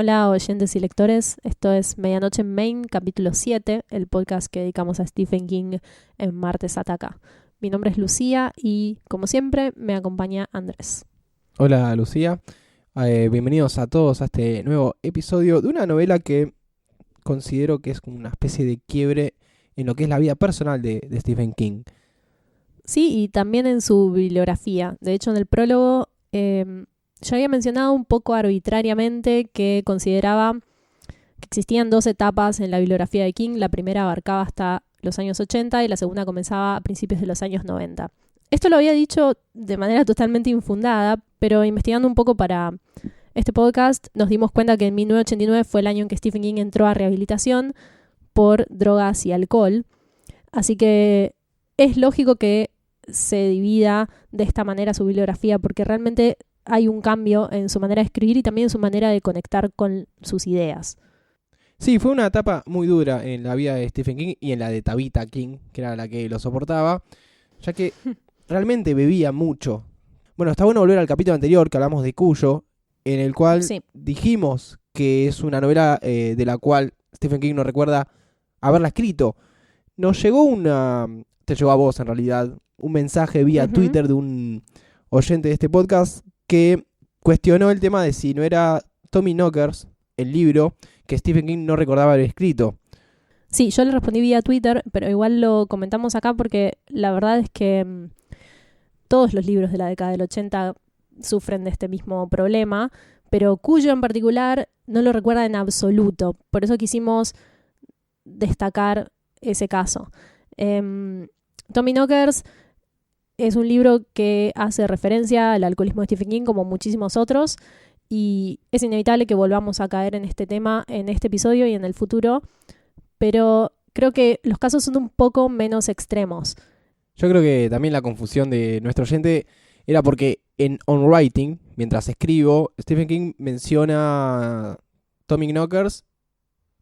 Hola oyentes y lectores, esto es Medianoche en Maine, capítulo 7, el podcast que dedicamos a Stephen King en Martes Ataca. Mi nombre es Lucía y, como siempre, me acompaña Andrés. Hola Lucía, bienvenidos a todos a este nuevo episodio de una novela que considero que es como una especie de quiebre en lo que es la vida personal de Stephen King. Sí, y también en su bibliografía. De hecho, en el prólogo yo había mencionado un poco arbitrariamente que consideraba que existían dos etapas en la bibliografía de King. La primera abarcaba hasta los años 80 y la segunda comenzaba a principios de los años 90. Esto lo había dicho de manera totalmente infundada, pero investigando un poco para este podcast nos dimos cuenta que en 1989 fue el año en que Stephen King entró a rehabilitación por drogas y alcohol. Así que es lógico que se divida de esta manera su bibliografía, porque realmente hay un cambio en su manera de escribir y también en su manera de conectar con sus ideas. Sí, fue una etapa muy dura en la vida de Stephen King y en la de Tabitha King, que era la que lo soportaba, ya que realmente bebía mucho. Bueno, está bueno volver al capítulo anterior que hablamos de Cuyo, en el cual dijimos que es una novela de la cual Stephen King no recuerda haberla escrito. Nos llegó te llegó a vos en realidad, un mensaje vía Twitter de un oyente de este podcast que cuestionó el tema de si no era Tommy Knockers, el libro, que Stephen King no recordaba haber escrito. Sí, yo le respondí vía Twitter, pero igual lo comentamos acá porque la verdad es que todos los libros de la década del 80 sufren de este mismo problema, pero Cuyo en particular no lo recuerda en absoluto. Por eso quisimos destacar ese caso. Tommy Knockers es un libro que hace referencia al alcoholismo de Stephen King como muchísimos otros y es inevitable que volvamos a caer en este tema en este episodio y en el futuro, pero creo que los casos son un poco menos extremos. Yo creo que también la confusión de nuestro oyente era porque en On Writing, mientras escribo, Stephen King menciona Tommy Knockers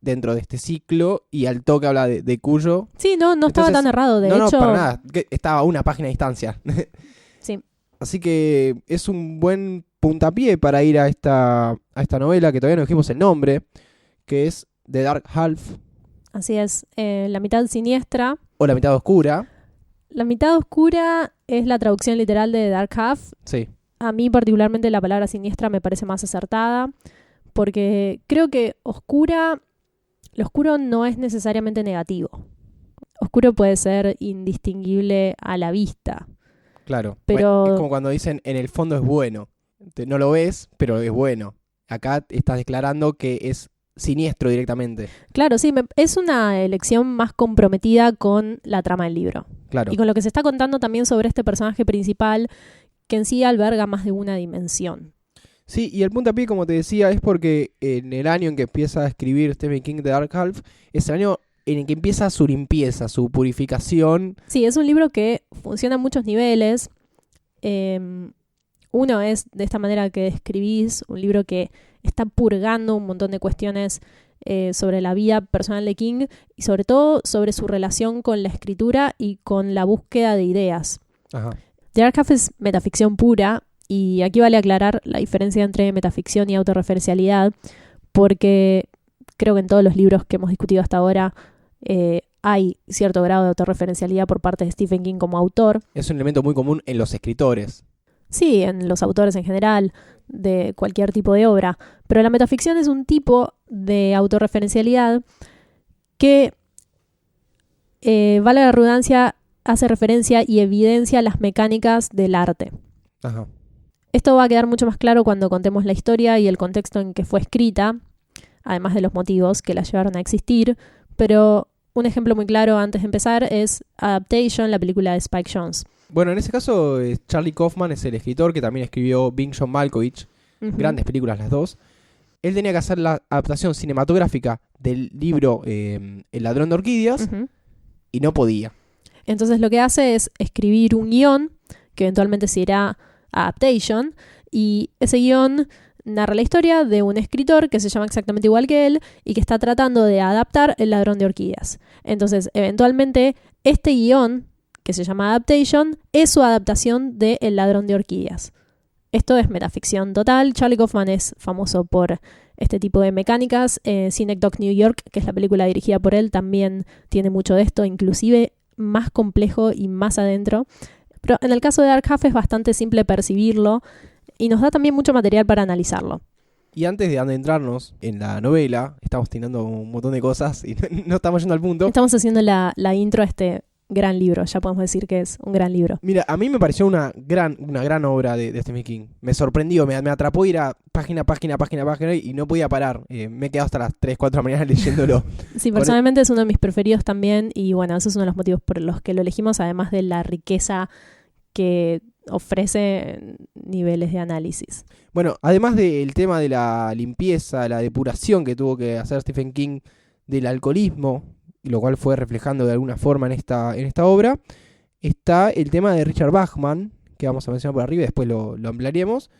dentro de este ciclo y al toque habla de Cuyo. Sí, no estaba tan errado, de hecho. No, para nada, estaba a una página de distancia. Sí. Así que es un buen puntapié para ir a esta novela, que todavía no dijimos el nombre, que es The Dark Half. Así es, la mitad siniestra. O la mitad oscura. La mitad oscura es la traducción literal de Dark Half. Sí. A mí particularmente la palabra siniestra me parece más acertada, porque creo que lo oscuro no es necesariamente negativo. Oscuro puede ser indistinguible a la vista. Claro, pero es como cuando dicen en el fondo es bueno. No lo ves, pero es bueno. Acá estás declarando que es siniestro directamente. Claro, sí, es una elección más comprometida con la trama del libro. Claro. Y con lo que se está contando también sobre este personaje principal, que en sí alberga más de una dimensión. Sí, y el puntapié, como te decía, es porque en el año en que empieza a escribir Stephen King The Dark Half, es el año en el que empieza su limpieza, su purificación. Sí, es un libro que funciona a muchos niveles. Uno es de esta manera que describís, un libro que está purgando un montón de cuestiones sobre la vida personal de King y sobre todo sobre su relación con la escritura y con la búsqueda de ideas. Ajá. The Dark Half es metaficción pura y aquí vale aclarar la diferencia entre metaficción y autorreferencialidad, porque creo que en todos los libros que hemos discutido hasta ahora hay cierto grado de autorreferencialidad por parte de Stephen King como autor. Es un elemento muy común en los escritores. Sí, en los autores en general, de cualquier tipo de obra. Pero la metaficción es un tipo de autorreferencialidad que, vale la redundancia, hace referencia y evidencia las mecánicas del arte. Ajá. Esto va a quedar mucho más claro cuando contemos la historia y el contexto en que fue escrita, además de los motivos que la llevaron a existir, pero un ejemplo muy claro antes de empezar es Adaptation, la película de Spike Jonze. Bueno, en ese caso, Charlie Kaufman es el escritor que también escribió Being John Malkovich, grandes películas las dos. Él tenía que hacer la adaptación cinematográfica del libro El ladrón de orquídeas y no podía. Entonces lo que hace es escribir un guión que eventualmente se irá Adaptation, y ese guión narra la historia de un escritor que se llama exactamente igual que él y que está tratando de adaptar El ladrón de orquídeas. Entonces, eventualmente, este guión, que se llama Adaptation, es su adaptación de El ladrón de orquídeas. Esto es metaficción total. Charlie Kaufman es famoso por este tipo de mecánicas. Synecdoche New York, que es la película dirigida por él, también tiene mucho de esto, inclusive más complejo y más adentro. Pero en el caso de Dark Half es bastante simple percibirlo y nos da también mucho material para analizarlo. Y antes de adentrarnos en la novela, estamos teniendo un montón de cosas y no estamos yendo al punto. Estamos haciendo la intro a este gran libro, ya podemos decir que es un gran libro. Mira, a mí me pareció una gran obra de Stephen King. Me sorprendió, me atrapó ir a página y no podía parar. Me he quedado hasta las 3, 4 de la mañana leyéndolo. Sí, personalmente es uno de mis preferidos también y bueno, ese es uno de los motivos por los que lo elegimos, además de la riqueza que ofrece niveles de análisis. Bueno, además del tema de la limpieza, la depuración que tuvo que hacer Stephen King del alcoholismo, lo cual fue reflejando de alguna forma en esta obra, está el tema de Richard Bachman, que vamos a mencionar por arriba y después lo ampliaremos,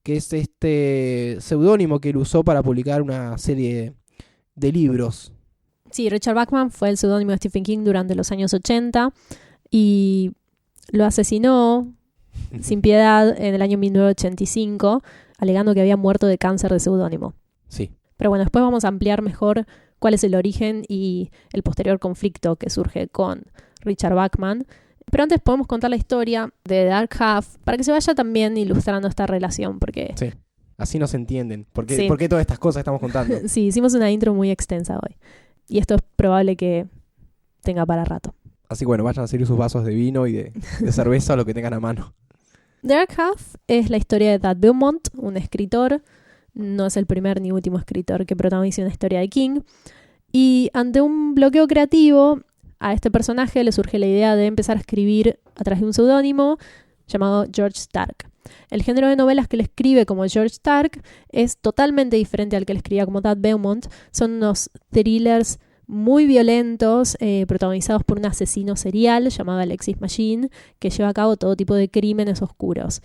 que es este seudónimo que él usó para publicar una serie de libros. Sí, Richard Bachman fue el seudónimo de Stephen King durante los años 80 y lo asesinó sin piedad en el año 1985, alegando que había muerto de cáncer de seudónimo. Sí. Pero bueno, después vamos a ampliar mejor cuál es el origen y el posterior conflicto que surge con Richard Bachman. Pero antes podemos contar la historia de Dark Half para que se vaya también ilustrando esta relación, porque... Sí, así nos entienden. ¿Por qué, Sí. ¿Por qué todas estas cosas estamos contando? Sí, hicimos una intro muy extensa hoy. Y esto es probable que tenga para rato. Así que bueno, vayan a servir sus vasos de vino y de cerveza o lo que tengan a mano. Dark Half es la historia de Tad Beaumont, un escritor. No es el primer ni último escritor que protagoniza una historia de King. Y ante un bloqueo creativo, a este personaje le surge la idea de empezar a escribir a través de un seudónimo llamado George Stark. El género de novelas que él escribe como George Stark es totalmente diferente al que él escribía como Tad Beaumont. Son unos thrillers muy violentos, protagonizados por un asesino serial llamado Alexis Machine, que lleva a cabo todo tipo de crímenes oscuros.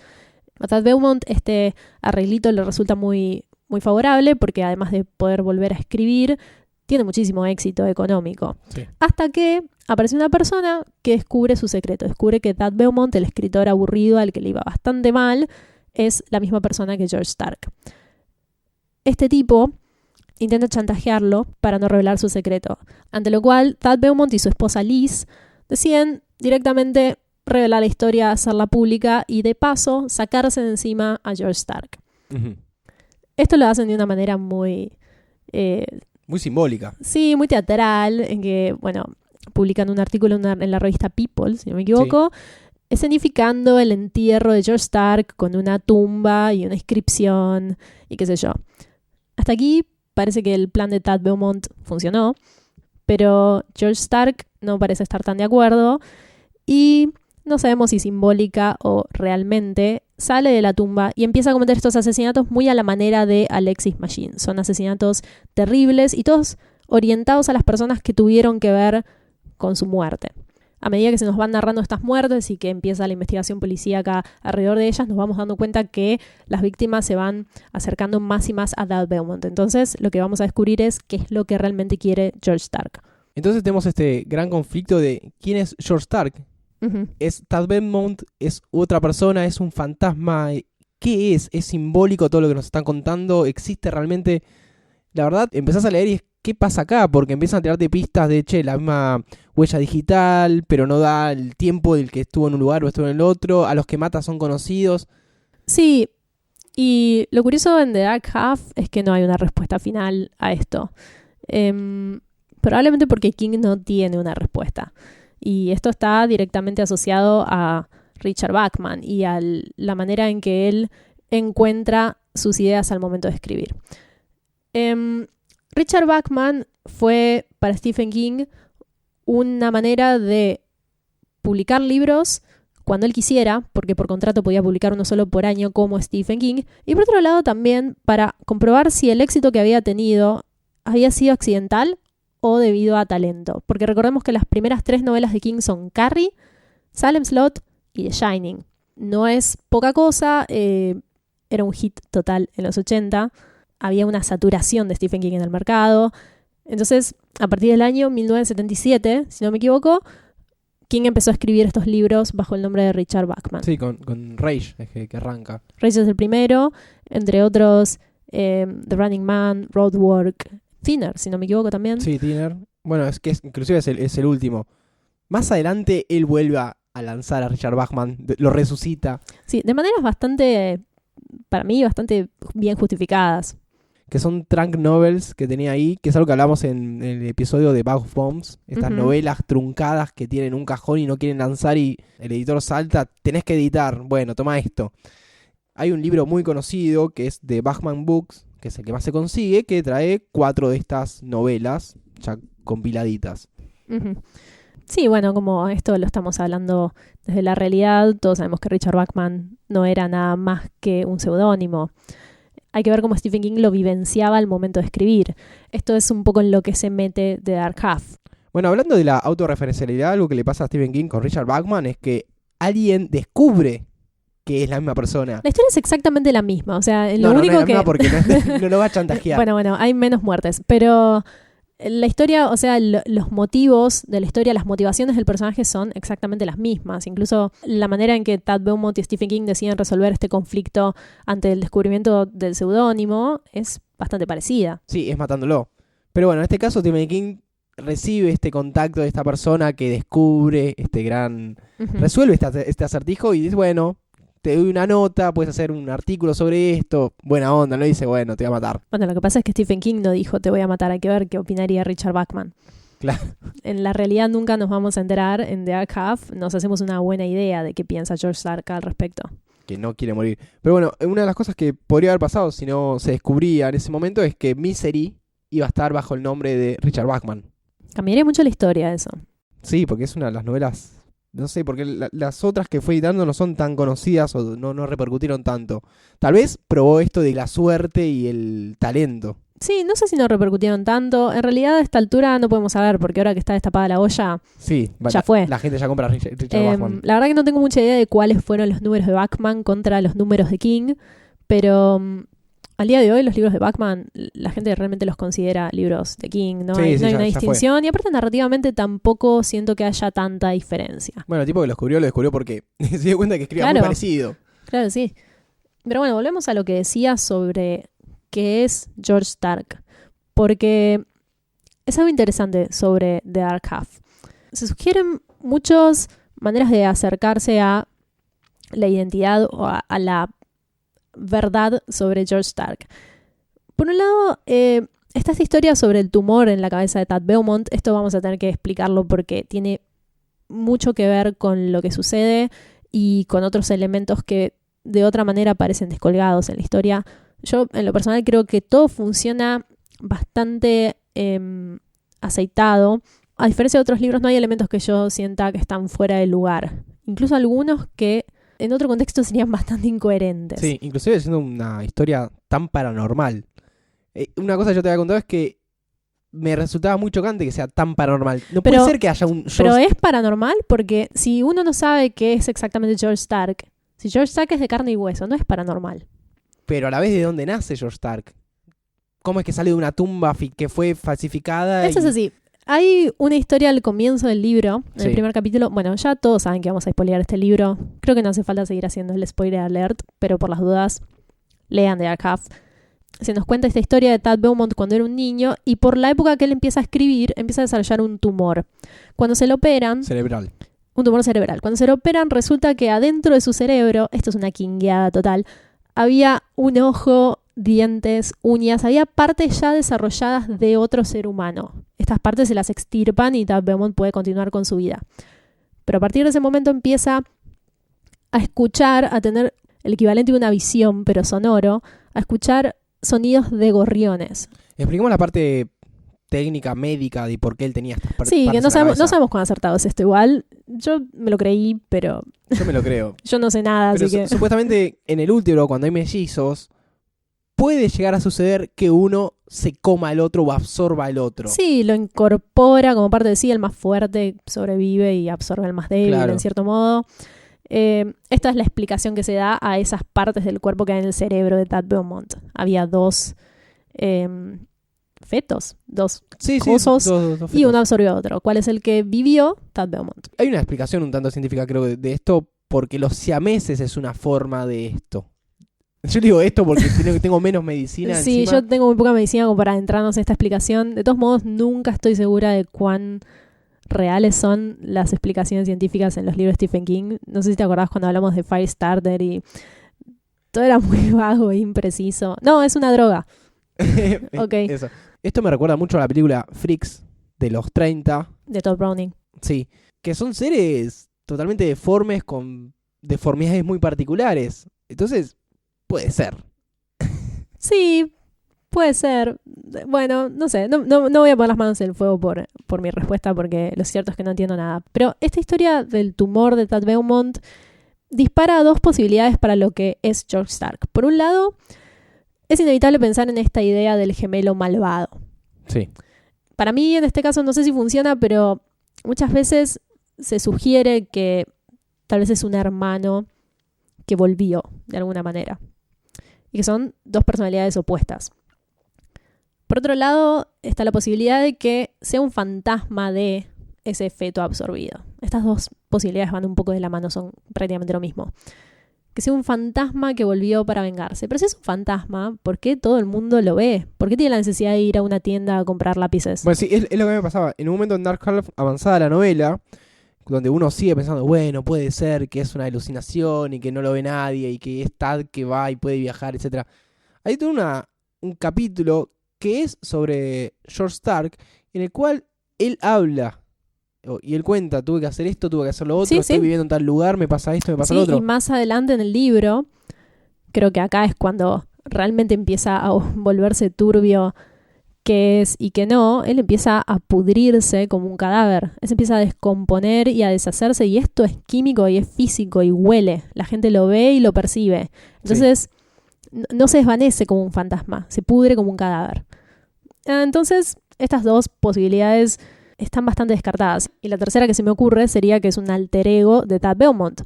A Tad Beaumont este arreglito le resulta muy, muy favorable porque además de poder volver a escribir, tiene muchísimo éxito económico. Sí. Hasta que aparece una persona que descubre su secreto. Descubre que Tad Beaumont, el escritor aburrido al que le iba bastante mal, es la misma persona que George Stark. Este tipo intenta chantajearlo para no revelar su secreto, ante lo cual Tad Beaumont y su esposa Liz deciden directamente revelar la historia, hacerla pública y de paso sacarse de encima a George Stark. Uh-huh. Esto lo hacen de una manera muy... Muy simbólica. Sí, muy teatral, en que, bueno, publican un artículo en la revista People, si no me equivoco, escenificando el entierro de George Stark con una tumba y una inscripción y qué sé yo. Hasta aquí parece que el plan de Tad Beaumont funcionó, pero George Stark no parece estar tan de acuerdo y no sabemos si simbólica o realmente sale de la tumba y empieza a cometer estos asesinatos muy a la manera de Alexis Machine. Son asesinatos terribles y todos orientados a las personas que tuvieron que ver con su muerte. A medida que se nos van narrando estas muertes y que empieza la investigación policíaca alrededor de ellas, nos vamos dando cuenta que las víctimas se van acercando más y más a Tad Beaumont. Entonces, lo que vamos a descubrir es qué es lo que realmente quiere George Stark. Entonces tenemos este gran conflicto de quién es George Stark. Uh-huh. ¿Es Tad Beaumont? ¿Es otra persona? ¿Es un fantasma? ¿Qué es? ¿Es simbólico todo lo que nos están contando? ¿Existe realmente? La verdad, empezás a leer y es ¿qué pasa acá? Porque empiezan a tirarte pistas de, la misma huella digital, pero no da el tiempo del que estuvo en un lugar o estuvo en el otro. A los que mata son conocidos. Sí, y lo curioso en The Dark Half es que no hay una respuesta final a esto. Probablemente porque King no tiene una respuesta. Y esto está directamente asociado a Richard Bachman y a la manera en que él encuentra sus ideas al momento de escribir. Richard Bachman fue para Stephen King una manera de publicar libros cuando él quisiera, porque por contrato podía publicar uno solo por año como Stephen King, y por otro lado también para comprobar si el éxito que había tenido había sido accidental o debido a talento. Porque recordemos que las primeras 3 novelas de King son Carrie, Salem Slot y The Shining. No es poca cosa, era un hit total en los 80, había una saturación de Stephen King en el mercado. Entonces, a partir del año 1977, si no me equivoco, King empezó a escribir estos libros bajo el nombre de Richard Bachman. Sí, con Rage es que arranca. Rage es el primero, entre otros The Running Man, Roadwork, Thinner, si no me equivoco también. Sí, Thinner. Bueno, inclusive es el último. Más adelante él vuelve a lanzar a Richard Bachman, lo resucita. Sí, de maneras bastante, para mí, bastante bien justificadas. Que son trunk novels que tenía ahí, que es algo que hablamos en el episodio de Bag of Bombs. Estas novelas truncadas que tienen un cajón y no quieren lanzar y el editor salta, tenés que editar. Bueno, toma esto. Hay un libro muy conocido que es de Bachman Books, que es el que más se consigue, que trae 4 de estas novelas ya compiladitas. Uh-huh. Sí, bueno, como esto lo estamos hablando desde la realidad, todos sabemos que Richard Bachman no era nada más que un seudónimo. Hay que ver cómo Stephen King lo vivenciaba al momento de escribir. Esto es un poco en lo que se mete The Dark Half. Bueno, hablando de la autorreferencialidad, algo que le pasa a Stephen King con Richard Bachman es que alguien descubre que es la misma persona. La historia es exactamente la misma, o sea, lo no, único no es la que... misma porque no lo va a chantajear. Bueno, hay menos muertes, pero la historia, o sea, los motivos de la historia, las motivaciones del personaje son exactamente las mismas. Incluso la manera en que Tad Beaumont y Stephen King deciden resolver este conflicto ante el descubrimiento del seudónimo es bastante parecida. Sí, es matándolo. Pero bueno, en este caso Stephen King recibe este contacto de esta persona que descubre este gran... Uh-huh. Resuelve este acertijo y dice, bueno, te doy una nota, puedes hacer un artículo sobre esto. Buena onda, ¿no? Y dice, bueno, te voy a matar. Bueno, lo que pasa es que Stephen King no dijo te voy a matar, hay que ver qué opinaría Richard Bachman. Claro. En la realidad nunca nos vamos a enterar. En The Dark Half nos hacemos una buena idea de qué piensa George Stark al respecto. Que no quiere morir. Pero bueno, una de las cosas que podría haber pasado si no se descubría en ese momento es que Misery iba a estar bajo el nombre de Richard Bachman. Cambiaría mucho la historia eso. Sí, porque es una de las novelas... No sé, porque las otras que fue editando no son tan conocidas o no repercutieron tanto. Tal vez probó esto de la suerte y el talento. Sí, no sé si no repercutieron tanto. En realidad a esta altura no podemos saber, porque ahora que está destapada la olla, sí, ya fue. La gente ya compra Richard Bachman. La verdad que no tengo mucha idea de cuáles fueron los números de Bachman contra los números de King, pero al día de hoy los libros de Bachman, la gente realmente los considera libros de King, no hay una distinción, y aparte narrativamente tampoco siento que haya tanta diferencia. Bueno, el tipo que lo descubrió porque se dio cuenta que escribía muy parecido. Claro, sí. Pero bueno, volvemos a lo que decía sobre qué es George Stark, porque es algo interesante sobre The Dark Half. Se sugieren muchas maneras de acercarse a la identidad o a la verdad sobre George Stark. Por un lado, está esta historia sobre el tumor en la cabeza de Tad Beaumont. Esto vamos a tener que explicarlo porque tiene mucho que ver con lo que sucede y con otros elementos que de otra manera parecen descolgados en la historia. Yo, en lo personal, creo que todo funciona bastante aceitado. A diferencia de otros libros, no hay elementos que yo sienta que están fuera de lugar. Incluso algunos que en otro contexto serían bastante incoherentes. Sí, inclusive siendo una historia tan paranormal. Una cosa que yo te había contado es que me resultaba muy chocante que sea tan paranormal. No puede ser que haya un... Pero es paranormal porque si uno no sabe qué es exactamente George Stark, si George Stark es de carne y hueso, no es paranormal. Pero a la vez, ¿de dónde nace George Stark? ¿Cómo es que sale de una tumba que fue falsificada? Eso es así. Hay una historia al comienzo del libro, en el primer capítulo. Bueno, ya todos saben que vamos a spoilear este libro. Creo que no hace falta seguir haciendo el spoiler alert, pero por las dudas, lean The Dark Half. Se nos cuenta esta historia de Tad Beaumont cuando era un niño y por la época que él empieza a escribir, empieza a desarrollar un tumor. Cuando se lo operan... Cerebral. Un tumor cerebral. Cuando se lo operan, resulta que adentro de su cerebro, esto es una kingueada total, había un ojo, dientes, uñas, había partes ya desarrolladas de otro ser humano. Estas partes se las extirpan y Tad Beaumont puede continuar con su vida. Pero a partir de ese momento empieza a escuchar, a tener el equivalente de una visión, pero sonoro, a escuchar sonidos de gorriones. Expliquemos la parte técnica, médica, de por qué él tenía estas partes. Sí, que no sabemos cuán acertado es esto igual. Yo me lo creí, pero... Yo me lo creo. Yo no sé nada, pero así que... Supuestamente en el útero, cuando hay mellizos, puede llegar a suceder que uno se coma al otro o absorba al otro. Sí, lo incorpora como parte de sí, el más fuerte sobrevive y absorbe al más débil, claro, en cierto modo. Esta es la explicación que se da a esas partes del cuerpo que hay en el cerebro de Tad Beaumont. Había dos fetos, dos Sí, cosos, dos y fetos. uno absorbió a otro. ¿Cuál es el que vivió? Tad Beaumont. Hay una explicación un tanto científica, creo, de esto, porque los siameses es una forma de esto. Yo digo esto porque tengo menos medicina Sí, encima. yo tengo muy poca medicina como para adentrarnos en esta explicación. De todos modos, nunca estoy segura de cuán reales son las explicaciones científicas en los libros de Stephen King. No sé si te acordás cuando hablamos de Firestarter y todo era muy vago e impreciso. No, es una droga. Ok. Eso. Esto me recuerda mucho a la película Freaks de los 30. De Todd Browning. Sí, que son seres totalmente deformes con deformidades muy particulares. Entonces, puede ser. Sí, puede ser. Bueno, no sé, no voy a poner las manos en el fuego por mi respuesta porque lo cierto es que no entiendo nada. Pero esta historia del tumor de Tad Beaumont dispara dos posibilidades para lo que es George Stark. Por un lado, es inevitable pensar en esta idea del gemelo malvado. Sí. Para mí, en este caso, no sé si funciona, pero muchas veces se sugiere que tal vez es un hermano que volvió de alguna manera. Y que son dos personalidades opuestas. Por otro lado, está la posibilidad de que sea un fantasma de ese feto absorbido. Estas dos posibilidades van un poco de la mano, son prácticamente lo mismo. Que sea un fantasma que volvió para vengarse. Pero si es un fantasma, ¿por qué todo el mundo lo ve? ¿Por qué tiene la necesidad de ir a una tienda a comprar lápices? Bueno, sí, es lo que me pasaba. En un momento en Dark Half, avanzada la novela, donde uno sigue pensando, bueno, puede ser que es una alucinación y que no lo ve nadie y que es Tad que va y puede viajar, etcétera. Hay todo un capítulo que es sobre George Stark, en el cual él habla y él cuenta, tuve que hacer esto, tuve que hacer lo otro, Sí, estoy sí. viviendo en tal lugar, me pasa esto, me pasa lo Sí, otro. y más adelante en el libro, creo que acá es cuando realmente empieza a volverse turbio qué es y qué no. Él empieza a pudrirse como un cadáver. Él se empieza a descomponer y a deshacerse, y esto es químico y es físico y huele. La gente lo ve y lo percibe. Entonces, no se desvanece como un fantasma, se pudre como un cadáver. Entonces, estas dos posibilidades están bastante descartadas. Y la tercera que se me ocurre sería que es un alter ego de Tad Beaumont.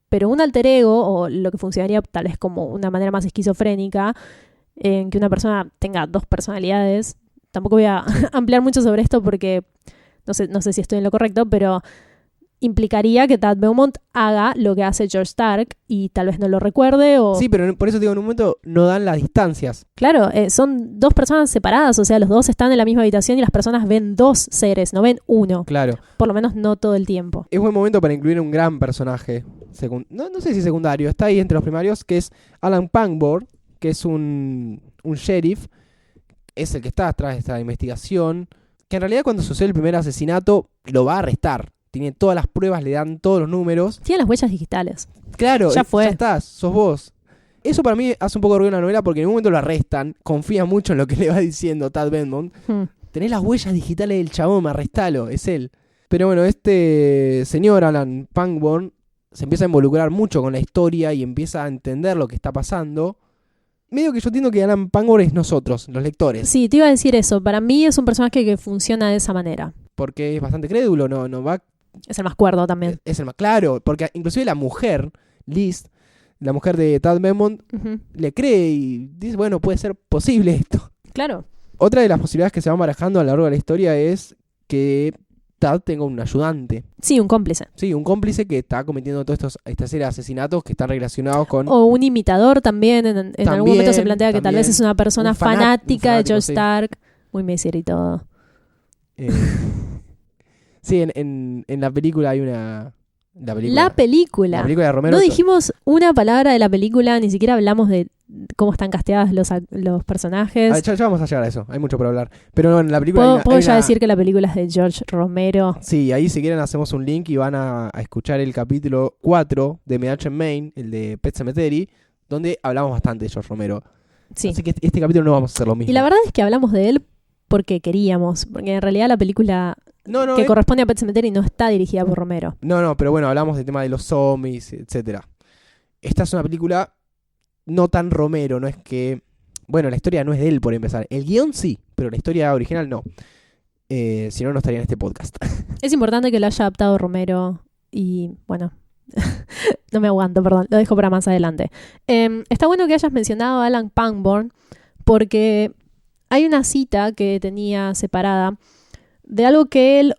Pero un alter ego, o lo que funcionaría tal vez como una manera más esquizofrénica, en que una persona tenga dos personalidades. Tampoco voy a ampliar mucho sobre esto porque no sé si estoy en lo correcto, pero implicaría que Tad Beaumont haga lo que hace George Stark y tal vez no lo recuerde o... Sí, pero por eso digo, en un momento no dan las distancias. Claro, son dos personas separadas, o sea, los dos están en la misma habitación y las personas ven dos seres, no ven uno. Claro. Por lo menos no todo el tiempo. Es buen momento para incluir un gran personaje. No sé si secundario, está ahí entre los primarios, que es Alan Pangborn, que es un sheriff, es el que está atrás de esta investigación, que en realidad cuando sucede el primer asesinato lo va a arrestar. Tiene todas las pruebas, le dan todos los números. Tiene las huellas digitales. Claro, Ya fue. ya estás, sos vos. Eso para mí hace un poco de ruido en la novela porque en un momento lo arrestan, confía mucho en lo que le va diciendo Tad Beaumont. Tenés las huellas digitales del chabón, arrestalo, es él. Pero bueno, este señor Alan Pangborn se empieza a involucrar mucho con la historia y empieza a entender lo que está pasando. Medio que yo entiendo que Alan Pangborn es nosotros, los lectores. Sí, te iba a decir eso. Para mí es un personaje que funciona de esa manera. Porque es bastante crédulo, no va. Es el más cuerdo también. Es el más claro. Porque inclusive la mujer, Liz, la mujer de Tad Beaumont, Uh-huh. le cree y dice, bueno, puede ser posible esto. Claro. Otra de las posibilidades que se van barajando a lo largo de la historia es que Tad tenga un ayudante. Sí, un cómplice. Sí, un cómplice que está cometiendo todos esta serie de asesinatos que están relacionados con... O un imitador también. En algún momento se plantea que tal también. vez es una persona Un fanática de George sí. Stark. Muy Messier y todo. Sí, en la película hay una... La La película. de Romero. No dijimos una palabra de la película, ni siquiera hablamos de cómo están casteadas los personajes. Ya vamos a llegar a eso, hay mucho por hablar. Pero no, en la película... ¿Puedo ya decir que la película es de George Romero? Sí, ahí si quieren hacemos un link y van a escuchar el capítulo 4 de MH Main, el de Pet Sematary, donde hablamos bastante de George Romero. Sí. Así que este capítulo no vamos a hacer lo mismo. Y la verdad es que hablamos de él porque queríamos, porque en realidad la película que corresponde a Pet Sematary no está dirigida por Romero. No, pero bueno, hablamos del tema de los zombies, etcétera. Esta es una película no tan Romero, no es que... Bueno, la historia no es de él por empezar. El guión sí, pero la historia original no. Si no, no estaría en este podcast. Es importante que lo haya adaptado Romero y, bueno... no me aguanto, perdón, lo dejo para más adelante. Está bueno que hayas mencionado a Alan Pangborn porque hay una cita que tenía separada de algo que él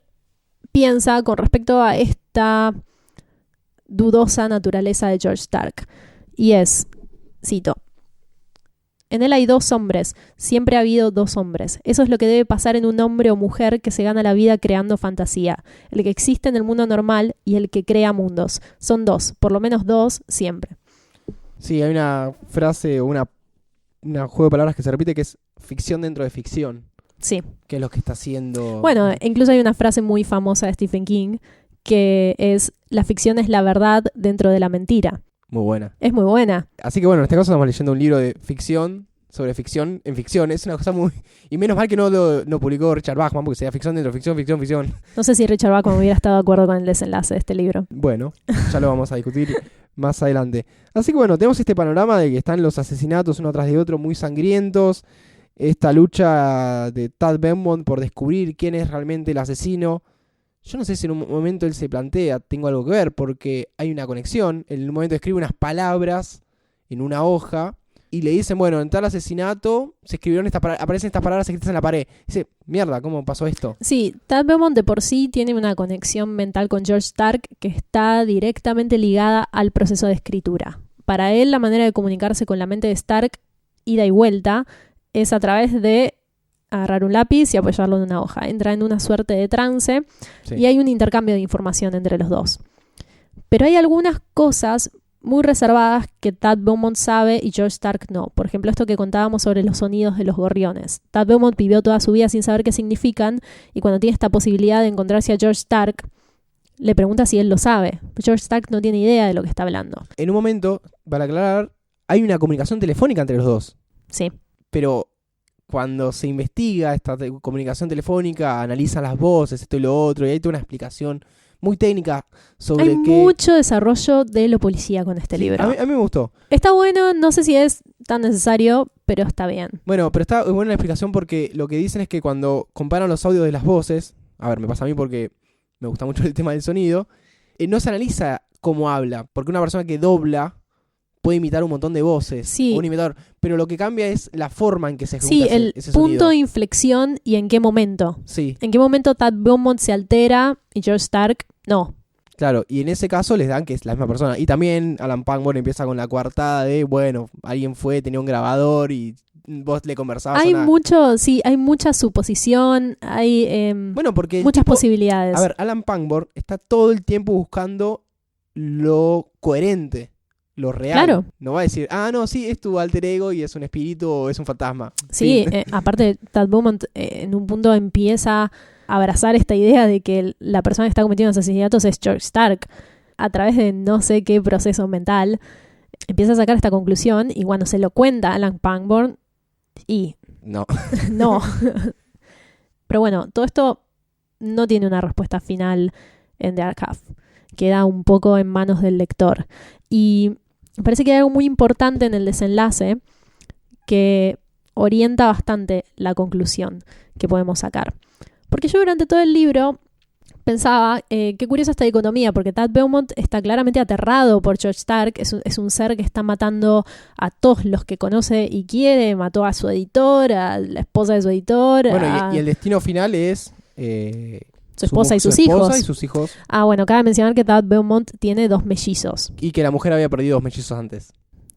piensa con respecto a esta dudosa naturaleza de George Stark. Y es, cito, en él hay 2 hombres, siempre ha habido 2 hombres. Eso es lo que debe pasar en un hombre o mujer que se gana la vida creando fantasía. El que existe en el mundo normal y el que crea mundos. Son 2, por lo menos 2 siempre. Sí, hay una frase o una juego de palabras que se repite que es ficción dentro de ficción. Sí. Que es lo que está haciendo... Bueno, incluso hay una frase muy famosa de Stephen King que es, la ficción es la verdad dentro de la mentira. Muy buena. Es muy buena. Así que bueno, en este caso estamos leyendo un libro de ficción sobre ficción en ficción. Es una cosa muy... Y menos mal que no lo publicó Richard Bachman, porque sería ficción dentro de ficción, ficción, ficción. No sé si Richard Bachman hubiera estado de acuerdo con el desenlace de este libro. Bueno, ya lo vamos a discutir más adelante. Así que bueno, tenemos este panorama de que están los asesinatos uno tras de otro muy sangrientos. Esta lucha de Tad Beaumont por descubrir quién es realmente el asesino. Yo no sé si en un momento él se plantea, tengo algo que ver, porque hay una conexión. En un momento escribe unas palabras en una hoja y le dicen, bueno, en tal asesinato se escribieron aparecen estas palabras escritas en la pared. Dice, mierda, ¿cómo pasó esto? Sí, Tad Beaumont de por sí tiene una conexión mental con George Stark que está directamente ligada al proceso de escritura. Para él, la manera de comunicarse con la mente de Stark, ida y vuelta, es a través de agarrar un lápiz y apoyarlo en una hoja. Entra en una suerte de trance y hay un intercambio de información entre los dos. Pero hay algunas cosas muy reservadas que Tad Beaumont sabe y George Stark no. Por ejemplo, esto que contábamos sobre los sonidos de los gorriones. Tad Beaumont vivió toda su vida sin saber qué significan y cuando tiene esta posibilidad de encontrarse a George Stark, le pregunta si él lo sabe. George Stark no tiene idea de lo que está hablando. En un momento, para aclarar, hay una comunicación telefónica entre los dos. Sí. Pero cuando se investiga esta comunicación telefónica, analizan las voces, esto y lo otro, y hay toda una explicación muy técnica sobre hay mucho desarrollo de lo policía con este libro. A mí me gustó. Está bueno, no sé si es tan necesario, pero está bien. Bueno, pero está buena la explicación porque lo que dicen es que cuando comparan los audios de las voces, a ver, me pasa a mí porque me gusta mucho el tema del sonido, no se analiza cómo habla, porque una persona que dobla puede imitar un montón de voces, sí. O un imitador, pero lo que cambia es la forma en que se ejecuta ese punto sonido. De inflexión y en qué momento. Sí. En qué momento Tad Beaumont se altera y George Stark no. Claro, y en ese caso les dan que es la misma persona. Y también Alan Pangborn empieza con la coartada de, bueno, alguien tenía un grabador y vos le conversabas. Hay mucha suposición, hay porque muchas posibilidades. A ver, Alan Pangborn está todo el tiempo buscando lo coherente, lo real. Claro. No va a decir, no, sí, es tu alter ego y es un espíritu o es un fantasma. Sí, aparte Tad Beaumont en un punto empieza a abrazar esta idea de que la persona que está cometiendo los asesinatos es George Stark. A través de no sé qué proceso mental, empieza a sacar esta conclusión y cuando se lo cuenta a Alan Pangborn, No. No. Pero bueno, todo esto no tiene una respuesta final en The Dark Half. Queda un poco en manos del lector. Y me parece que hay algo muy importante en el desenlace que orienta bastante la conclusión que podemos sacar. Porque yo durante todo el libro pensaba, qué curiosa esta dicotomía, porque Tad Beaumont está claramente aterrado por George Stark, es un ser que está matando a todos los que conoce y quiere, mató a su editor, a la esposa de su editor. Bueno, y el destino final es... su esposa y sus hijos. Y sus hijos. Bueno, cabe mencionar que Tad Beaumont tiene 2 mellizos. Y que la mujer había perdido 2 mellizos antes.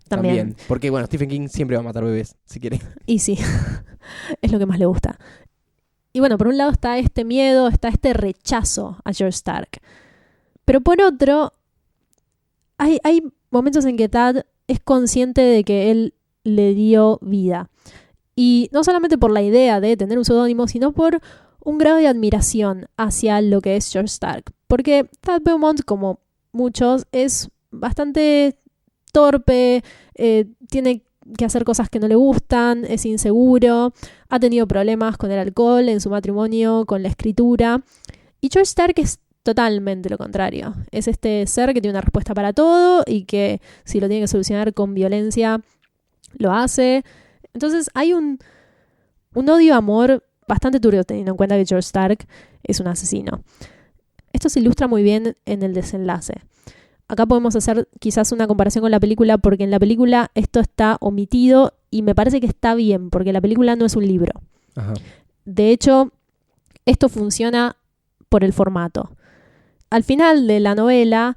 También. Porque, bueno, Stephen King siempre va a matar bebés, si quiere. Y sí, es lo que más le gusta. Y bueno, por un lado está este miedo, está este rechazo a George Stark. Pero por otro, hay momentos en que Tad es consciente de que él le dio vida. Y no solamente por la idea de tener un seudónimo, sino por un grado de admiración hacia lo que es George Stark. Porque Tad Beaumont, como muchos, es bastante torpe, tiene que hacer cosas que no le gustan, es inseguro, ha tenido problemas con el alcohol, en su matrimonio, con la escritura. Y George Stark es totalmente lo contrario. Es este ser que tiene una respuesta para todo y que si lo tiene que solucionar con violencia, lo hace. Entonces hay un odio-amor bastante turbio teniendo en cuenta que George Stark es un asesino. Esto se ilustra muy bien en el desenlace. Acá podemos hacer quizás una comparación con la película porque en la película esto está omitido y me parece que está bien, porque la película no es un libro. Ajá. De hecho, esto funciona por el formato. Al final de la novela,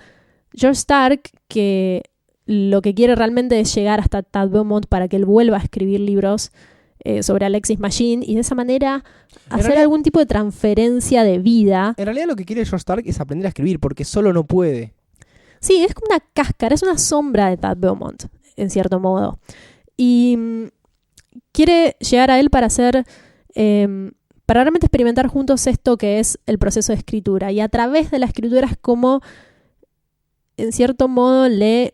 George Stark, que lo que quiere realmente es llegar hasta Tad Beaumont para que él vuelva a escribir libros sobre Alexis Machine y de esa manera hacer algún tipo de transferencia de vida. En realidad lo que quiere George Stark es aprender a escribir porque solo no puede. Sí, es como una cáscara, es una sombra de Tad Beaumont, en cierto modo. Y quiere llegar a él para hacer... para realmente experimentar juntos esto que es el proceso de escritura. Y a través de la escritura es como, en cierto modo, le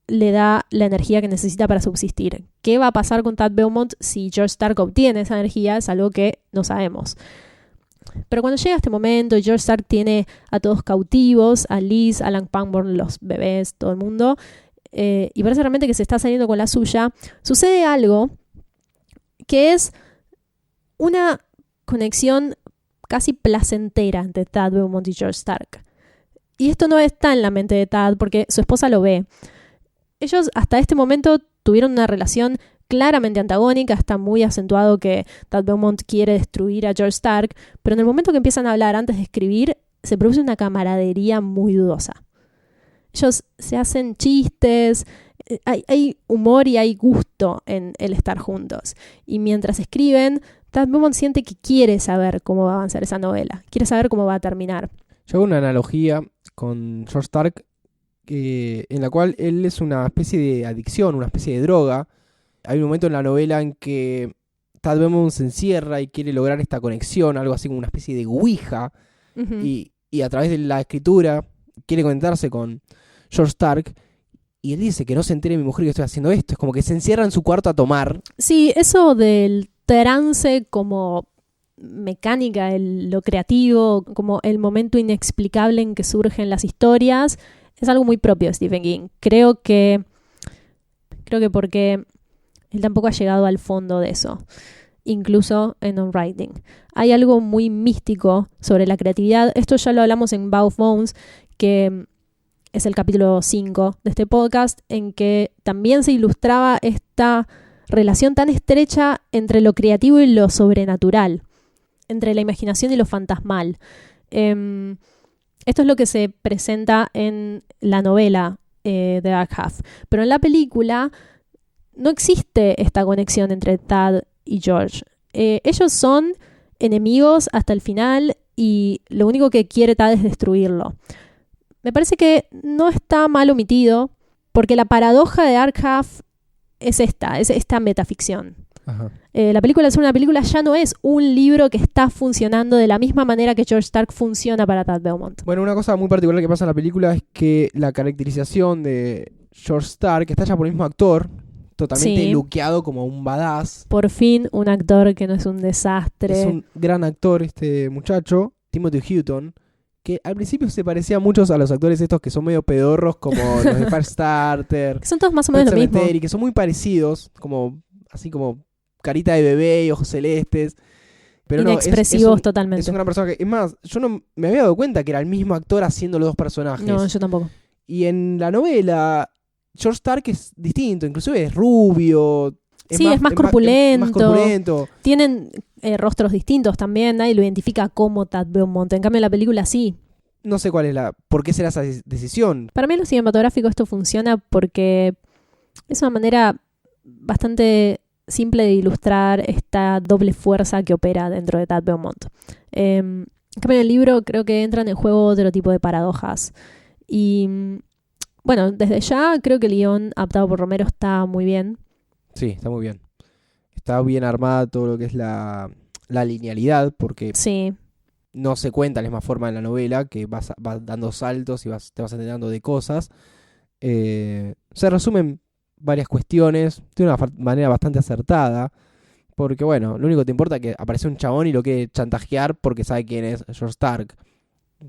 da la energía que necesita para subsistir. ¿Qué va a pasar con Tad Beaumont si George Stark obtiene esa energía? Es algo que no sabemos. Pero cuando llega este momento y George Stark tiene a todos cautivos, a Liz, a Alan Pangborn, los bebés, todo el mundo, y parece realmente que se está saliendo con la suya, sucede algo que es una conexión casi placentera entre Tad Beaumont y George Stark. Y esto no está en la mente de Tad porque su esposa lo ve. Ellos hasta este momento tuvieron una relación claramente antagónica, está muy acentuado que Tad Beaumont quiere destruir a George Stark, pero en el momento que empiezan a hablar antes de escribir, se produce una camaradería muy dudosa. Ellos se hacen chistes, hay humor y hay gusto en el estar juntos. Y mientras escriben, Tad Beaumont siente que quiere saber cómo va a avanzar esa novela, quiere saber cómo va a terminar. Yo hago una analogía con George Stark en la cual él es una especie de adicción, una especie de droga. Hay un momento en la novela en que Tad Beaumont se encierra y quiere lograr esta conexión, algo así como una especie de ouija, y a través de la escritura quiere conectarse con George Stark, y él dice que no se entere mi mujer que estoy haciendo esto. Es como que se encierra en su cuarto a tomar. Sí, eso del trance como mecánica, lo creativo, como el momento inexplicable en que surgen las historias, es algo muy propio de Stephen King. Creo que porque él tampoco ha llegado al fondo de eso, incluso en On Writing. Hay algo muy místico sobre la creatividad. Esto ya lo hablamos en Bow of Bones, que es el capítulo 5 de este podcast, en que también se ilustraba esta relación tan estrecha entre lo creativo y lo sobrenatural, entre la imaginación y lo fantasmal. Esto es lo que se presenta en la novela The Dark Half. Pero en la película no existe esta conexión entre Tad y George. Ellos son enemigos hasta el final y lo único que quiere Tad es destruirlo. Me parece que no está mal omitido porque la paradoja de Dark Half es esta metaficción. Ajá. La película de ser una película ya no es un libro que está funcionando de la misma manera que George Stark funciona para Tad Beaumont. Bueno, una cosa muy particular que pasa en la película es que la caracterización de George Stark está hecha por el mismo actor, totalmente luqueado como un badass. Por fin un actor que no es un desastre. Es un gran actor este muchacho, Timothy Hutton, que al principio se parecía mucho a los actores estos que son medio pedorros, como los de Firestarter. Que son todos más o menos lo mismo. Y que son muy parecidos, así como carita de bebé y ojos celestes. Pero inexpresivos totalmente. Es un gran personaje. Es más, yo no me había dado cuenta que era el mismo actor haciendo los dos personajes. No, yo tampoco. Y en la novela, George Stark es distinto, inclusive es rubio. Es más corpulento. Tienen rostros distintos también, nadie lo identifica como Tad Beaumont. En cambio en la película sí. No sé por qué será esa decisión. Para mí en lo cinematográfico esto funciona porque es una manera bastante simple de ilustrar esta doble fuerza que opera dentro de Tad Beaumont. En cambio en el libro creo que entran en juego otro tipo de paradojas. Y bueno, desde ya creo que el guión adaptado por Romero está muy bien. Sí, está muy bien. Está bien armada todo lo que es la linealidad, porque no se cuenta de la misma forma en la novela, que vas dando saltos y te vas enterando de cosas. Se resumen varias cuestiones de una manera bastante acertada, porque bueno, lo único que te importa es que aparece un chabón y lo quiere chantajear porque sabe quién es George Stark.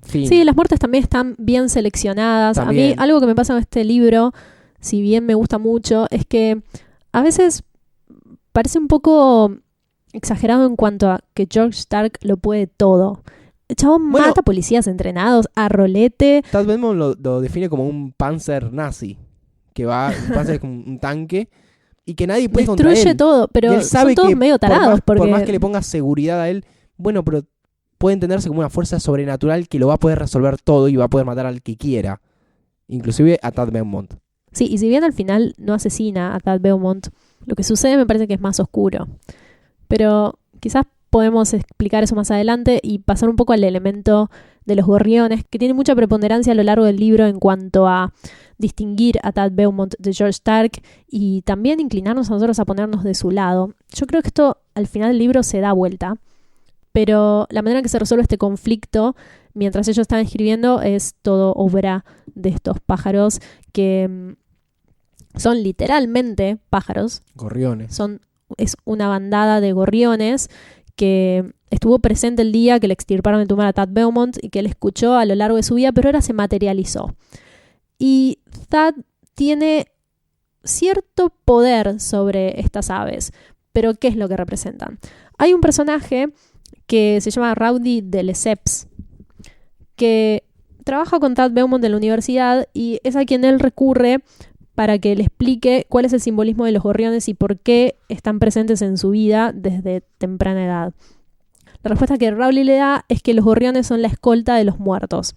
Fin. Sí, las muertes también están bien seleccionadas. También. A mí algo que me pasa con este libro, si bien me gusta mucho, es que a veces parece un poco exagerado en cuanto a que George Stark lo puede todo. El chabón mata policías entrenados a rolete. Tad Beaumont lo define como un panzer nazi, que va, un panzer es como un tanque, y que nadie puede contra destruye él. todo, Y pero él sabe son todos que medio tarados. por más porque que le ponga seguridad a él, bueno, pero puede entenderse como una fuerza sobrenatural que lo va a poder resolver todo y va a poder matar al que quiera. Inclusive a Tad Beaumont. Sí, y si bien al final no asesina a Tad Beaumont, lo que sucede me parece que es más oscuro. Pero quizás podemos explicar eso más adelante y pasar un poco al elemento de los gorriones, que tiene mucha preponderancia a lo largo del libro en cuanto a distinguir a Tad Beaumont de George Stark y también inclinarnos a nosotros a ponernos de su lado. Yo creo que esto al final del libro se da vuelta, pero la manera en que se resuelve este conflicto mientras ellos están escribiendo es todo obra de estos pájaros que son literalmente pájaros. Gorriones. Es una bandada de gorriones que estuvo presente el día que le extirparon de tumbar a Tad Beaumont y que él escuchó a lo largo de su vida, pero ahora se materializó. Y Tad tiene cierto poder sobre estas aves, pero ¿qué es lo que representan? Hay un personaje que se llama Rowdy de Lesseps, que trabaja con Tad Beaumont en la universidad y es a quien él recurre para que le explique cuál es el simbolismo de los gorriones y por qué están presentes en su vida desde temprana edad. La respuesta que Rowley le da es que los gorriones son la escolta de los muertos.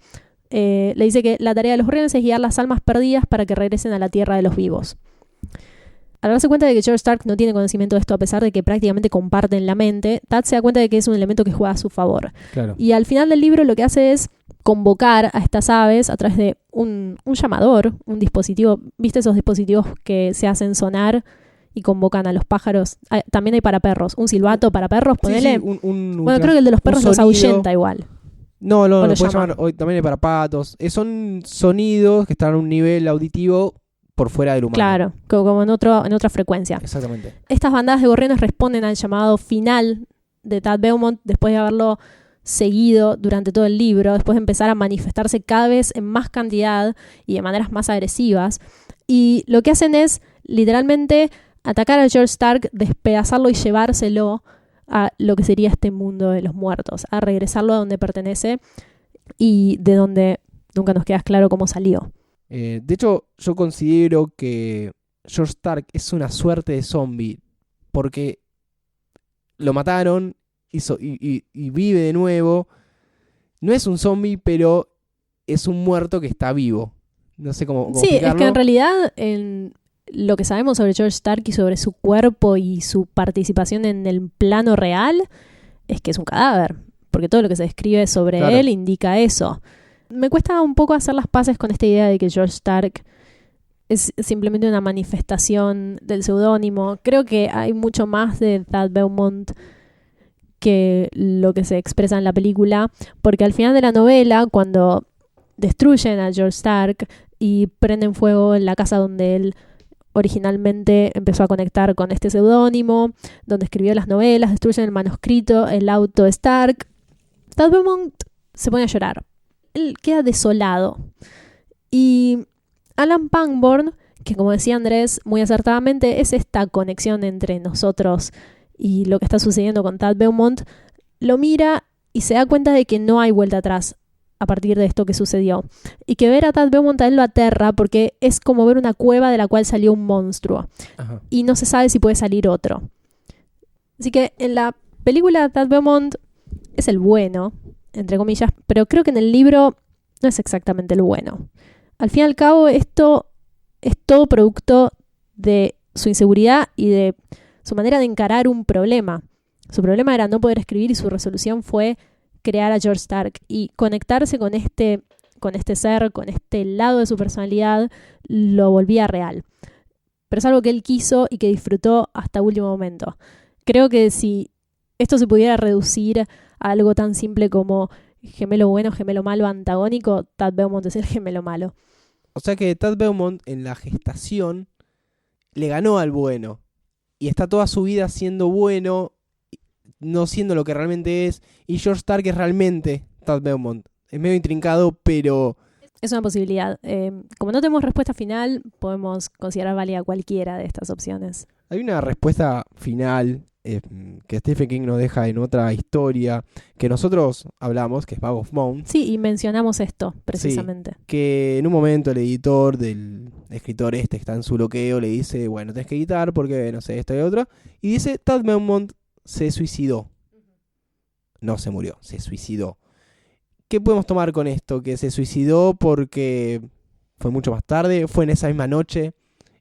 Le dice que la tarea de los gorriones es guiar las almas perdidas para que regresen a la tierra de los vivos. Al darse cuenta de que George Stark no tiene conocimiento de esto, a pesar de que prácticamente comparten la mente, Tad se da cuenta de que es un elemento que juega a su favor. Claro. Y al final del libro lo que hace es convocar a estas aves a través de un llamador, un dispositivo. ¿Viste esos dispositivos que se hacen sonar y convocan a los pájaros? También hay para perros. Un silbato para perros, ponele. Sí, Bueno, creo que el de los perros los ahuyenta igual. No, lo puedes puedes llamar. Hoy también hay para patos. Son sonidos que están a un nivel auditivo por fuera del humano. Claro, como en otra frecuencia. Exactamente. Estas bandadas de gorriones responden al llamado final de Tad Beaumont después de haberlo seguido durante todo el libro, después de empezar a manifestarse cada vez en más cantidad y de maneras más agresivas. Y lo que hacen es literalmente atacar a George Stark, despedazarlo y llevárselo a lo que sería este mundo de los muertos, a regresarlo a donde pertenece y de donde nunca nos queda claro cómo salió. De hecho, yo considero que George Stark es una suerte de zombie porque lo mataron y vive de nuevo. No es un zombie, pero es un muerto que está vivo. No sé cómo Sí, explicarlo. es que en realidad en lo que sabemos sobre George Stark y sobre su cuerpo y su participación en el plano real es que es un cadáver, porque todo lo que se describe sobre Claro. él indica eso. Me cuesta un poco hacer las paces con esta idea de que George Stark es simplemente una manifestación del seudónimo. Creo que hay mucho más de Tad Beaumont que lo que se expresa en la película, porque al final de la novela, cuando destruyen a George Stark y prenden fuego en la casa donde él originalmente empezó a conectar con este seudónimo, donde escribió las novelas, destruyen el manuscrito, el auto de Stark, Tad Beaumont se pone a llorar. Él queda desolado. Y Alan Pangborn, que como decía Andrés muy acertadamente, es esta conexión entre nosotros y lo que está sucediendo con Tad Beaumont, lo mira y se da cuenta de que no hay vuelta atrás a partir de esto que sucedió. Y que ver a Tad Beaumont a él lo aterra porque es como ver una cueva de la cual salió un monstruo. Ajá. Y no se sabe si puede salir otro. Así que en la película Tad Beaumont es el bueno, entre comillas, pero creo que en el libro no es exactamente el bueno. Al fin y al cabo, esto es todo producto de su inseguridad y de su manera de encarar un problema. Su problema era no poder escribir y su resolución fue crear a George Stark y conectarse con este ser, con este lado de su personalidad, lo volvía real. Pero es algo que él quiso y que disfrutó hasta último momento. Creo que si esto se pudiera reducir a algo tan simple como gemelo bueno, gemelo malo, antagónico, Tad Beaumont es el gemelo malo. O sea que Tad Beaumont en la gestación le ganó al bueno. Y está toda su vida siendo bueno, no siendo lo que realmente es. Y George Stark es realmente Tad Beaumont. Es medio intrincado, pero... Es una posibilidad. Como no tenemos respuesta final, podemos considerar válida cualquiera de estas opciones. Hay una respuesta final que Stephen King nos deja en otra historia que nosotros hablamos, que es Bag of Bones. Sí, y mencionamos esto, precisamente. Sí, que en un momento el editor del escritor que está en su bloqueo le dice, bueno, tenés que editar porque, no sé, esto y otro. Y dice, Tad Beaumont se suicidó. No se murió, se suicidó. ¿Qué podemos tomar con esto? Que se suicidó porque fue mucho más tarde, fue en esa misma noche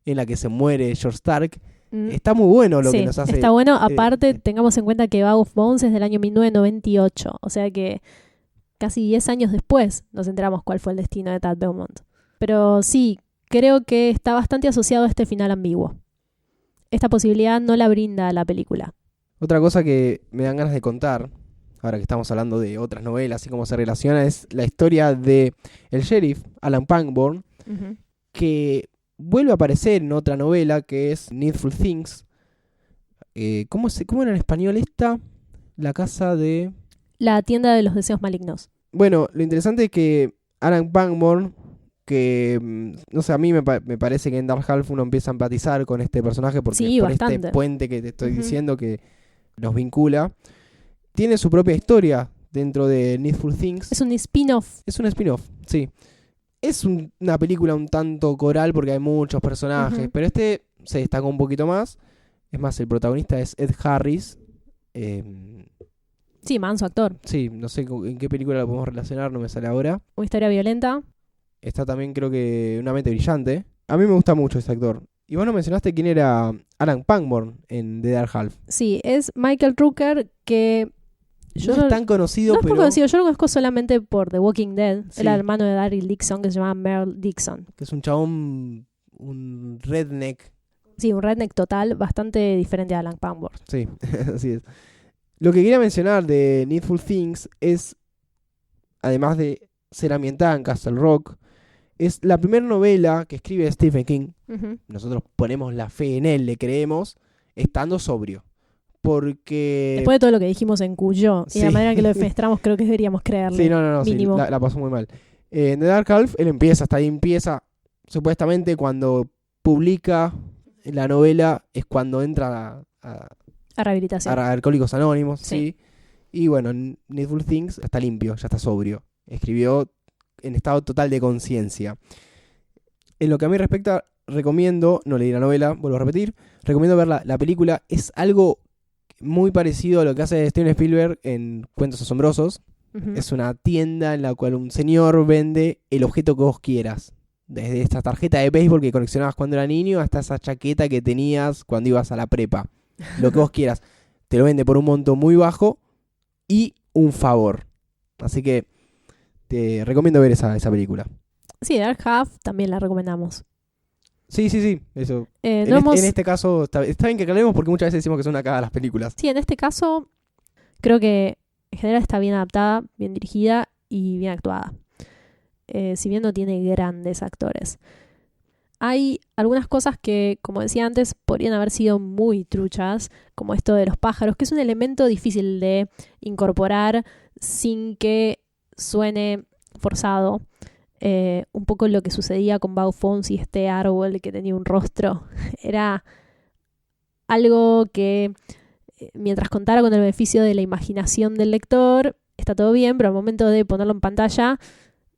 en la que se muere George Stark. Está muy bueno lo sí, que nos hace. Está bueno, aparte tengamos en cuenta que Bag of Bones es del año 1998, o sea que casi 10 años después nos enteramos cuál fue el destino de Tad Beaumont. Pero sí, creo que está bastante asociado a este final ambiguo. Esta posibilidad no la brinda la película. Otra cosa que me dan ganas de contar, ahora que estamos hablando de otras novelas y cómo se relaciona, es la historia de el sheriff, Alan Pangborn, que vuelve a aparecer en otra novela que es Needful Things. ¿Cómo era en español esta? La casa de... La tienda de los deseos malignos. Bueno, lo interesante es que Alan Pangborn, que no sé, a mí me parece que en Dark Half uno empieza a empatizar con este personaje porque sí, por bastante. este puente que te estoy diciendo que nos vincula. Tiene su propia historia dentro de Needful Things. Es un spin-off. Es un spin-off, sí. Es una película un tanto coral porque hay muchos personajes, pero este se destacó un poquito más. Es más, el protagonista es Ed Harris. Sí, manso actor. Sí, no sé en qué película lo podemos relacionar, no me sale ahora. Una historia violenta. Está también, creo que, Una mente brillante. A mí me gusta mucho este actor. Y vos no mencionaste quién era Alan Pangborn en The Dark Half. Sí, es Michael Rooker, que... No es tan conocido, no es pero... conocido. Yo lo conozco solamente por The Walking Dead. Sí. El hermano de Daryl Dixon, que se llama Merle Dixon. Que es un chabón, un redneck. Sí, un redneck total, bastante diferente a Alan Pangborn. Sí, así es. Lo que quería mencionar de Needful Things es, además de ser ambientada en Castle Rock, es la primera novela que escribe Stephen King. Nosotros ponemos la fe en él, le creemos, estando sobrio. Porque... Después de todo lo que dijimos en Cuyo y la manera en que lo defenestramos, creo que deberíamos creerle. Sí, no, mínimo. Sí, la pasó muy mal. En The Dark Half, él hasta ahí empieza, supuestamente cuando publica la novela es cuando entra a rehabilitación. A Alcohólicos Anónimos, sí. Y bueno, Needful Things está limpio, ya está sobrio. Escribió en estado total de conciencia. En lo que a mí respecta, recomiendo, no leí la novela, vuelvo a repetir, recomiendo ver la película. Es algo muy parecido a lo que hace Steven Spielberg en Cuentos Asombrosos. Es una tienda en la cual un señor vende el objeto que vos quieras. Desde esta tarjeta de béisbol que coleccionabas cuando era niño hasta esa chaqueta que tenías cuando ibas a la prepa. Lo que vos quieras. Te lo vende por un monto muy bajo y un favor. Así que te recomiendo ver esa película. Sí, Dark Half también la recomendamos. Sí, eso. En este caso está bien que aclaremos porque muchas veces decimos que son una cagada las películas. Sí, en este caso creo que en general está bien adaptada, bien dirigida y bien actuada. Si bien no tiene grandes actores. Hay algunas cosas que, como decía antes, podrían haber sido muy truchas, como esto de los pájaros, que es un elemento difícil de incorporar sin que suene forzado. Un poco lo que sucedía con Bag of Bones y este árbol que tenía un rostro. Era algo que, mientras contara con el beneficio de la imaginación del lector, está todo bien, pero al momento de ponerlo en pantalla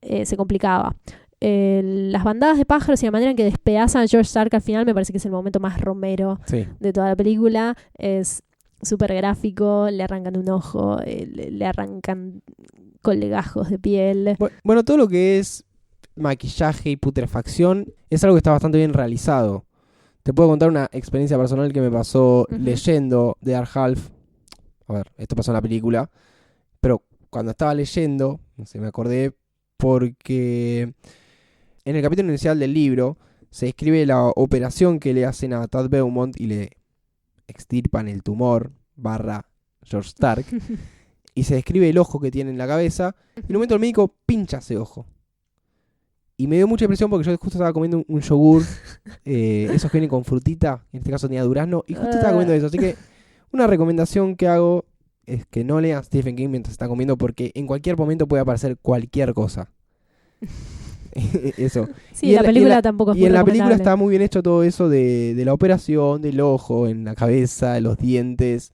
se complicaba. Las bandadas de pájaros y la manera en que despedazan a George Stark al final me parece que es el momento más romero de toda la película. Es súper gráfico, le arrancan un ojo, le arrancan colgajos de piel. Bueno, todo lo que es maquillaje y putrefacción es algo que está bastante bien realizado. Te puedo contar una experiencia personal que me pasó leyendo The Dark Half. A ver, esto pasó en la película, pero cuando estaba leyendo, no sé, me acordé porque en el capítulo inicial del libro se describe la operación que le hacen a Tad Beaumont y le extirpan el tumor / George Stark y se describe el ojo que tiene en la cabeza y en un momento el médico pincha ese ojo y me dio mucha impresión porque yo justo estaba comiendo un yogur esos que vienen con frutita, en este caso tenía durazno y justo estaba comiendo eso, así que una recomendación que hago es que no lean Stephen King mientras está comiendo porque en cualquier momento puede aparecer cualquier cosa. Eso. Sí, la película tampoco es Y muy en la película recomendable. está muy bien hecho todo eso de la operación, del ojo, en la cabeza, de los dientes.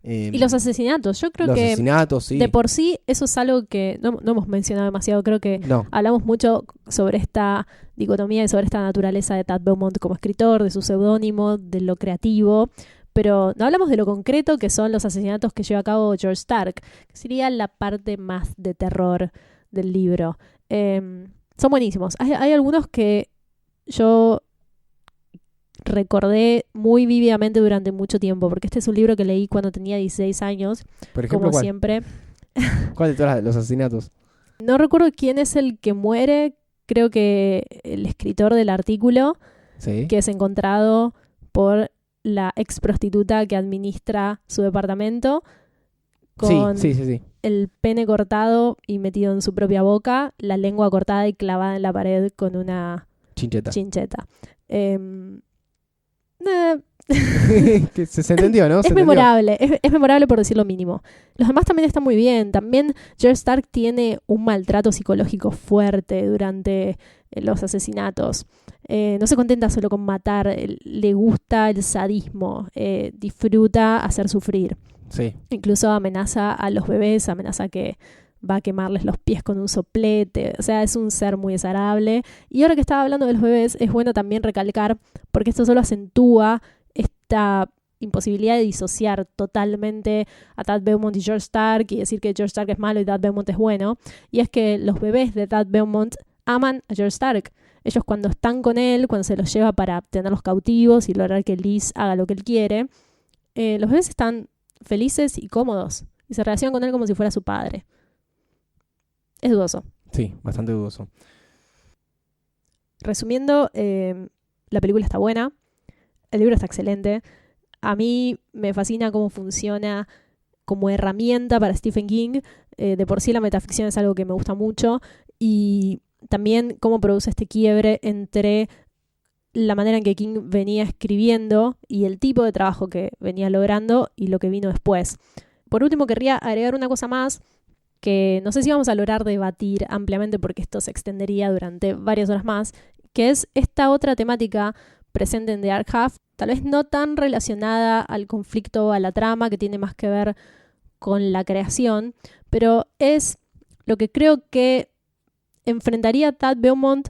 Y los asesinatos, yo creo Los que asesinatos, sí. de por sí eso es algo que no hemos mencionado demasiado. Creo que No, hablamos mucho sobre esta dicotomía y sobre esta naturaleza de Tad Beaumont como escritor, de su seudónimo, de lo creativo, pero no hablamos de lo concreto que son los asesinatos que lleva a cabo George Stark, que sería la parte más de terror del libro. Son buenísimos. Hay algunos que yo recordé muy vívidamente durante mucho tiempo, porque este es un libro que leí cuando tenía 16 años, por ejemplo, como ¿cuál? siempre. ¿Cuál de todos los asesinatos? No recuerdo quién es el que muere, creo que el escritor del artículo, Sí. que es encontrado por la ex prostituta que administra su departamento, con Sí. el pene cortado y metido en su propia boca, la lengua cortada y clavada en la pared con una Chincheta. chincheta. Que se entendió, ¿no? Se Es entendió. memorable, es memorable por decir lo mínimo. Los demás también están muy bien. También George Stark tiene un maltrato psicológico fuerte durante los asesinatos. No se contenta solo con matar, le gusta el sadismo, disfruta hacer sufrir. Sí. Incluso amenaza a los bebés, amenaza que va a quemarles los pies con un soplete. O sea, es un ser muy desagradable. Y ahora que estaba hablando de los bebés, es bueno también recalcar, porque esto solo acentúa esta imposibilidad de disociar totalmente a Tad Beaumont y George Stark y decir que George Stark es malo y Tad Beaumont es bueno. Y es que los bebés de Tad Beaumont aman a George Stark. Ellos cuando están con él, cuando se los lleva para tenerlos cautivos y lograr que Liz haga lo que él quiere, los bebés están felices y cómodos y se relacionan con él como si fuera su padre. Es dudoso. Sí, bastante dudoso. Resumiendo, la película está buena, el libro está excelente. A mí me fascina cómo funciona como herramienta para Stephen King. De por sí la metaficción es algo que me gusta mucho y también cómo produce este quiebre entre la manera en que King venía escribiendo y el tipo de trabajo que venía logrando y lo que vino después. Por último, querría agregar una cosa más que no sé si vamos a lograr debatir ampliamente porque esto se extendería durante varias horas más, que es esta otra temática presente en The Dark Half, tal vez no tan relacionada al conflicto o a la trama, que tiene más que ver con la creación, pero es lo que creo que enfrentaría Tad Beaumont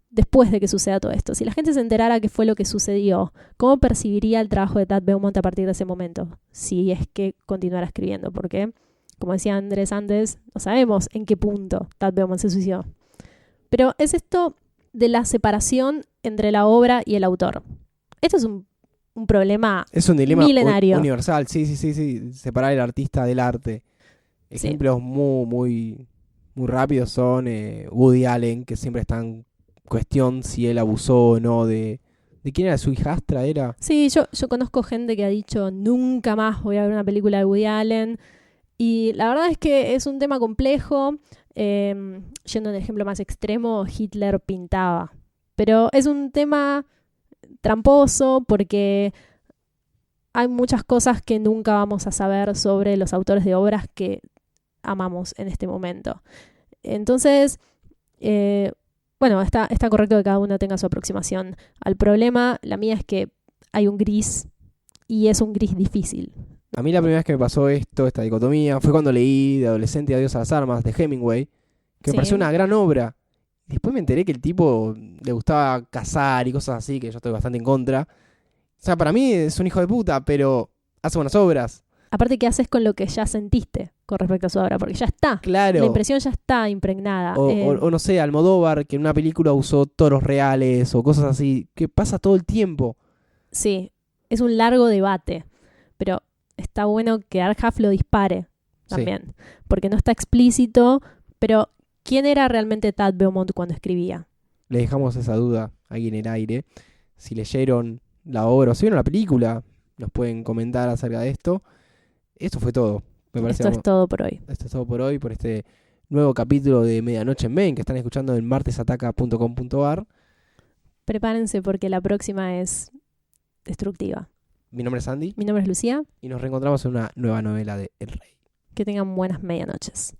después de que suceda todo esto. Si la gente se enterara qué fue lo que sucedió, ¿cómo percibiría el trabajo de Tad Beaumont a partir de ese momento? Si es que continuara escribiendo, porque, como decía Andrés antes, no sabemos en qué punto Tad Beaumont se suicidó. Pero es esto de la separación entre la obra y el autor. Esto es un problema Es un dilema milenario. universal. Sí. Separar el artista del arte. Ejemplos muy rápidos son Woody Allen, que siempre está en cuestión si él abusó o no de quién era su hijastra, era. Sí, yo conozco gente que ha dicho nunca más voy a ver una película de Woody Allen. Y la verdad es que es un tema complejo. Yendo en el ejemplo más extremo, Hitler pintaba. Pero es un tema tramposo porque hay muchas cosas que nunca vamos a saber sobre los autores de obras que amamos en este momento. Entonces, bueno, está correcto que cada uno tenga su aproximación al problema. La mía es que hay un gris y es un gris difícil. A mí la primera vez que me pasó esta dicotomía, fue cuando leí de adolescente Adiós a las armas, de Hemingway, que me Sí. pareció una gran obra. Después me enteré que el tipo le gustaba cazar y cosas así, que yo estoy bastante en contra. O sea, para mí es un hijo de puta, pero hace buenas obras. Aparte, ¿qué haces con lo que ya sentiste con respecto a su obra? Porque ya está. Claro. La impresión ya está impregnada. O no sé, Almodóvar, que en una película usó toros reales o cosas así, que pasa todo el tiempo. Sí, es un largo debate, pero está bueno que Dark Half lo dispare también, porque no está explícito, pero ¿quién era realmente Tad Beaumont cuando escribía? Le dejamos esa duda ahí en el aire. Si leyeron la obra o si vieron la película, nos pueden comentar acerca de esto. Esto fue todo. Me parece Esto es todo por hoy. Esto es todo por hoy, por este nuevo capítulo de Medianoche en Main que están escuchando en martesataca.com.ar. Prepárense porque la próxima es destructiva. Mi nombre es Andy Mi nombre es Lucía. y nos reencontramos en una nueva novela de El Rey. Que tengan buenas medianoches.